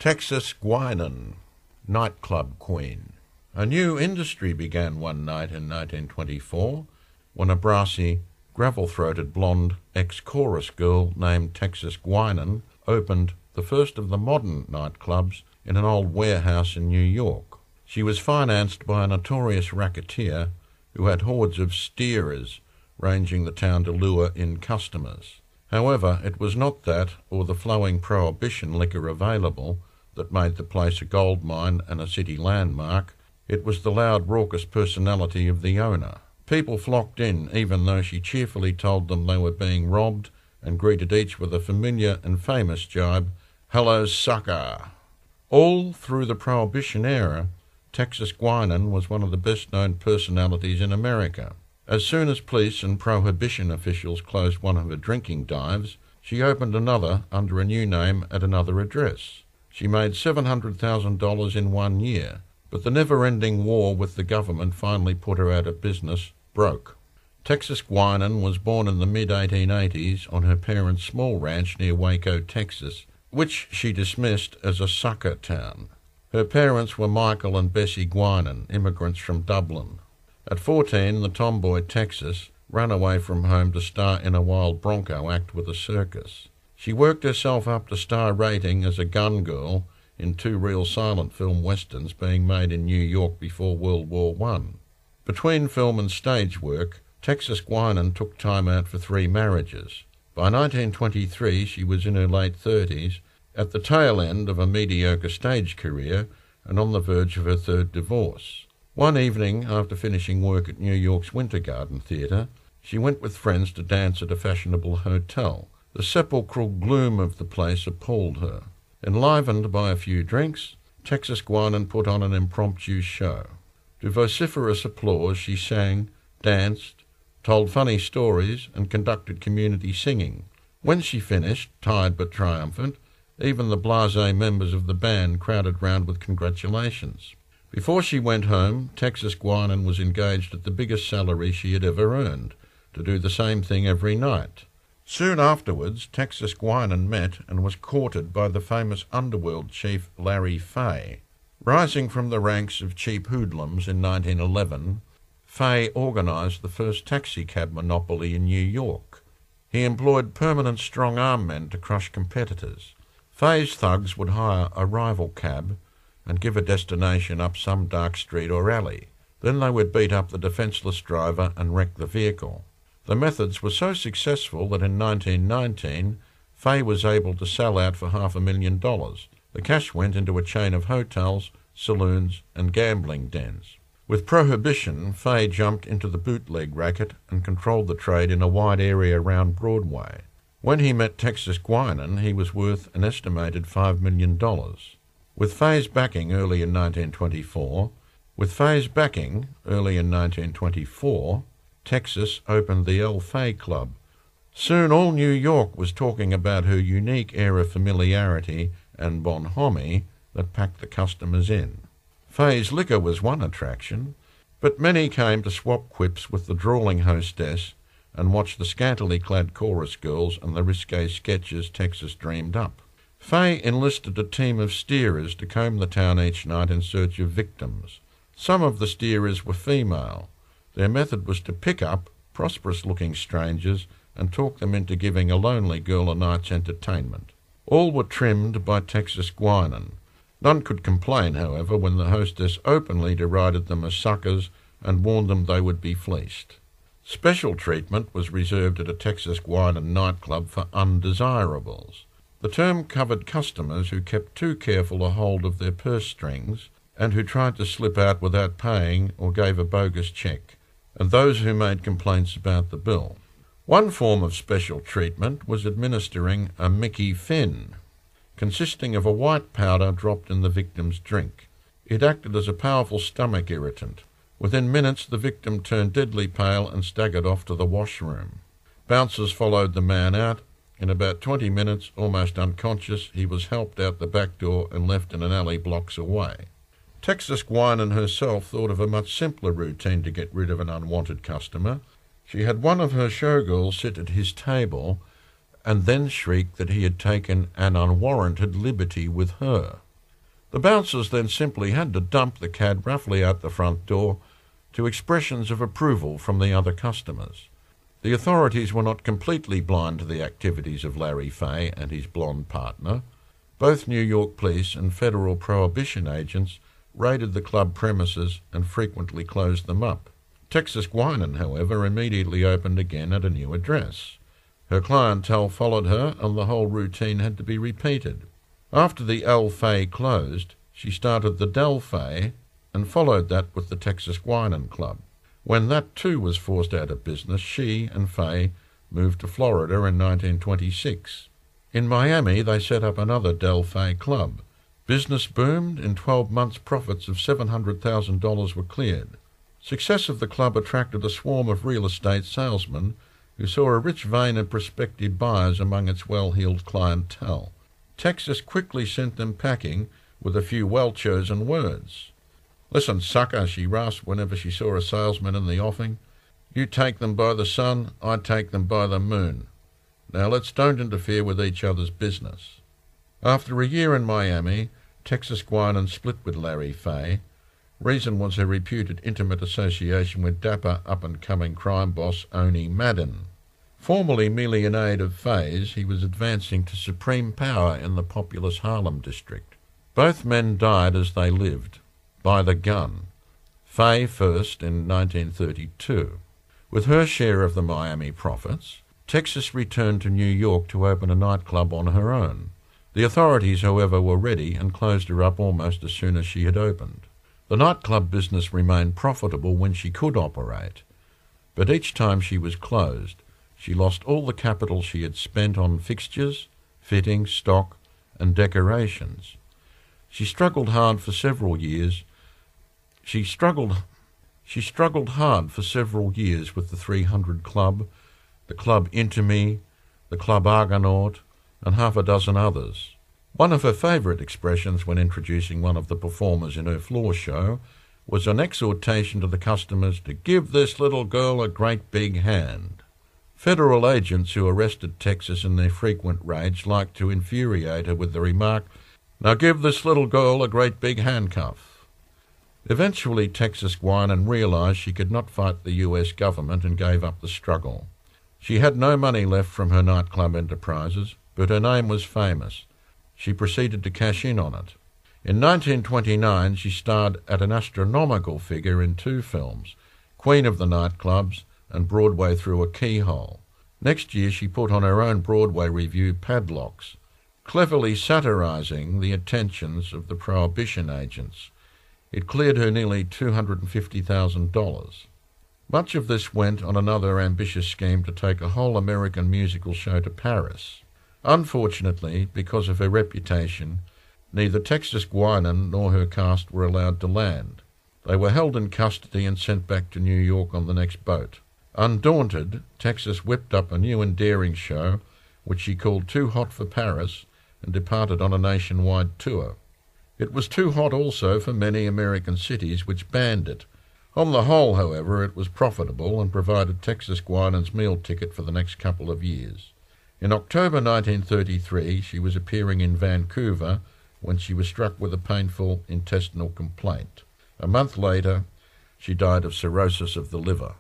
Texas Guinan, nightclub queen. A new industry began one night in 1924 when a brassy, gravel-throated blonde ex-chorus girl named Texas Guinan opened the first of the modern nightclubs in an old warehouse in New York. She was financed by a notorious racketeer who had hordes of steerers ranging the town to lure in customers. However, it was not that or the flowing prohibition liquor available that made the place a gold mine and a city landmark. It was the loud, raucous personality of the owner. People flocked in, even though she cheerfully told them they were being robbed, and greeted each with a familiar and famous jibe, "Hello, sucker!" All through the Prohibition era, Texas Guinan was one of the best-known personalities in America. As soon as police and Prohibition officials closed one of her drinking dives, she opened another under a new name at another address. She made $700,000 in 1 year, but the never-ending war with the government finally put her out of business, broke. Texas Guinan was born in the mid-1880s on her parents' small ranch near Waco, Texas, which she dismissed as a sucker town. Her parents were Michael and Bessie Guinan, immigrants from Dublin. At 14, the tomboy Texas ran away from home to star in a wild bronco act with a circus. She worked herself up to star rating as a gun girl in 2 real silent film westerns being made in New York before World War I. Between film and stage work, Texas Guinan took time out for 3 marriages. By 1923, she was in her late 30s, at the tail end of a mediocre stage career and on the verge of her 3rd divorce. One evening, after finishing work at New York's Winter Garden Theatre, she went with friends to dance at a fashionable hotel. The sepulchral gloom of the place appalled her. Enlivened by a few drinks, Texas Guinan put on an impromptu show. To vociferous applause, she sang, danced, told funny stories, and conducted community singing. When she finished, tired but triumphant, even the blasé members of the band crowded round with congratulations. Before she went home, Texas Guinan was engaged at the biggest salary she had ever earned, to do the same thing every night. Soon afterwards, Texas Guinan met and was courted by the famous underworld chief Larry Fay. Rising from the ranks of cheap hoodlums in 1911, Fay organised the first taxicab monopoly in New York. He employed permanent strong-arm men to crush competitors. Fay's thugs would hire a rival cab and give a destination up some dark street or alley. Then they would beat up the defenceless driver and wreck the vehicle. The methods were so successful that in 1919, Fay was able to sell out for $500,000. The cash went into a chain of hotels, saloons, and gambling dens. With Prohibition, Fay jumped into the bootleg racket and controlled the trade in a wide area around Broadway. When he met Texas Guinan, he was worth an estimated $5 million. With Fay's backing early in 1924, Texas opened the El Fay Club. Soon all New York was talking about her unique air of familiarity and bonhomie that packed the customers in. Fay's liquor was one attraction, but many came to swap quips with the drawling hostess and watch the scantily clad chorus girls and the risque sketches Texas dreamed up. Fay enlisted a team of steerers to comb the town each night in search of victims. Some of the steerers were female. Their method was to pick up prosperous-looking strangers and talk them into giving a lonely girl a night's entertainment. All were trimmed by Texas Guinan. None could complain, however, when the hostess openly derided them as suckers and warned them they would be fleeced. Special treatment was reserved at a Texas Guinan nightclub for undesirables. The term covered customers who kept too careful a hold of their purse strings and who tried to slip out without paying or gave a bogus cheque, and those who made complaints about the bill. One form of special treatment was administering a Mickey Fin, consisting of a white powder dropped in the victim's drink. It acted as a powerful stomach irritant. Within minutes the victim turned deadly pale and staggered off to the washroom. Bouncers followed the man out. In about 20 minutes, almost unconscious, he was helped out the back door and left in an alley blocks away. Texas Guinan herself thought of a much simpler routine to get rid of an unwanted customer. She had one of her showgirls sit at his table and then shriek that he had taken an unwarranted liberty with her. The bouncers then simply had to dump the cad roughly out the front door to expressions of approval from the other customers. The authorities were not completely blind to the activities of Larry Fay and his blonde partner. Both New York police and federal prohibition agents raided the club premises and frequently closed them up. Texas Guinan, however, immediately opened again at a new address. Her clientele followed her, and the whole routine had to be repeated. After the El Fay closed, she started the Del Fay and followed that with the Texas Guinan Club. When that too was forced out of business, she and Fay moved to Florida in 1926. In Miami, they set up another Del Fay club. Business boomed. In 12 months, profits of $700,000 were cleared. Success of the club attracted a swarm of real estate salesmen who saw a rich vein of prospective buyers among its well-heeled clientele. Texas quickly sent them packing with a few well-chosen words. "Listen, sucker," she rasped whenever she saw a salesman in the offing. "You take them by the sun, I take them by the moon. Now let's don't interfere with each other's business." After a year in Miami, Texas Guinan split with Larry Fay. Reason was her reputed intimate association with dapper up-and-coming crime boss Oni Madden. Formerly millionaire of Fay's, he was advancing to supreme power in the populous Harlem district. Both men died as they lived, by the gun. Fay first in 1932. With her share of the Miami profits, Texas returned to New York to open a nightclub on her own. The authorities, however, were ready and closed her up almost as soon as she had opened. The nightclub business remained profitable when she could operate, but each time she was closed, she lost all the capital she had spent on fixtures, fittings, stock, and decorations. She struggled hard for several years. She struggled hard for several years with the 300 Club, the Club Intime, the Club Argonaut, and half a dozen others. One of her favourite expressions when introducing one of the performers in her floor show was an exhortation to the customers to give this little girl a great big hand. Federal agents who arrested Texas in their frequent raids liked to infuriate her with the remark, "Now give this little girl a great big handcuff." Eventually, Texas Guinan realised she could not fight the U.S. government and gave up the struggle. She had no money left from her nightclub enterprises, but her name was famous. She proceeded to cash in on it. In 1929, she starred at an astronomical figure in 2 films, Queen of the Nightclubs and Broadway Through a Keyhole. Next year, she put on her own Broadway revue, Padlocks, cleverly satirising the attentions of the prohibition agents. It cleared her nearly $250,000. Much of this went on another ambitious scheme to take a whole American musical show to Paris. Unfortunately, because of her reputation, neither Texas Guinan nor her cast were allowed to land. They were held in custody and sent back to New York on the next boat. Undaunted, Texas whipped up a new and daring show, which she called Too Hot for Paris, and departed on a nationwide tour. It was too hot also for many American cities which banned it. On the whole, however, it was profitable and provided Texas Guinan's meal ticket for the next couple of years. In October 1933, she was appearing in Vancouver when she was struck with a painful intestinal complaint. A month later, she died of cirrhosis of the liver.